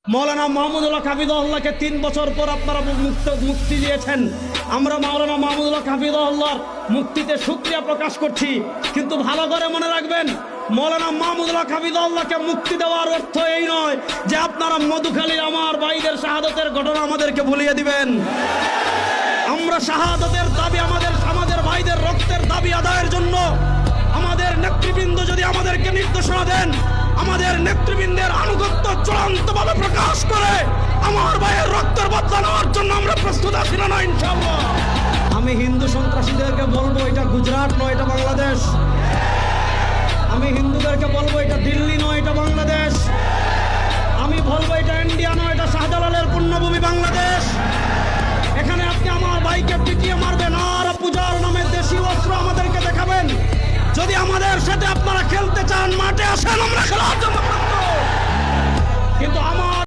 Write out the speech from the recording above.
মৌলানা মাহমুদুল্লাহ হাফিজাহুল্লাহকে 3 বছর পর আপনারা মুক্তি দিয়েছেন। আমরা মৌলানা মাহমুদুল্লাহ হাফিজাহুল্লাহর মুক্তিতে শুকরিয়া প্রকাশ করছি। কিন্তু ভালো করে মনে রাখবেন, মৌলানা মাহমুদুল্লাহ হাফিজাহুল্লাহকে মুক্তি দেওয়ার অর্থ এই নয় যে আপনারা মধুখালীর আমার ভাইদের শাহাদতের ঘটনা আমাদেরকে ভুলিয়ে দিবেন। আমরা শাহাদতের দাবি, আমাদের ভাইদের রক্তের দাবি আদায়ের জন্য আমাদের নেতৃবৃন্দ যদি আমাদেরকে নির্দেশনা দেন, আমাদের নেতৃবৃন্দের আনুগত্য চূড়ান্তভাবে প্রকাশ করে আমার ভাইয়ের রক্তের বদলা নেওয়ার জন্য আমরা প্রস্তুত আছি না ইনশাআল্লাহ। আমি হিন্দু সন্ত্রাসীদেরকে বলবো এটা গুজরাট নয়, এটা বাংলাদেশ। আমি হিন্দুদেরকে বলবো এটা দিল্লি নয়, এটা বাংলাদেশ। আমি বলবো এটা ইন্ডিয়া নয়, এটা শাহজালালের পুণ্যভূমি বাংলাদেশ। এখানে আপনি আমার ভাইকে পিটিয়ে মারবেন আর পূজার নামে দেশি অস্ত্র আমাদেরকে দেখাবেন। যদি আমাদের সাথে আপনারা খেলতে চান, মাঠে আসেন, আমরা খেলার জন্য প্রস্তুত। কিন্তু আমার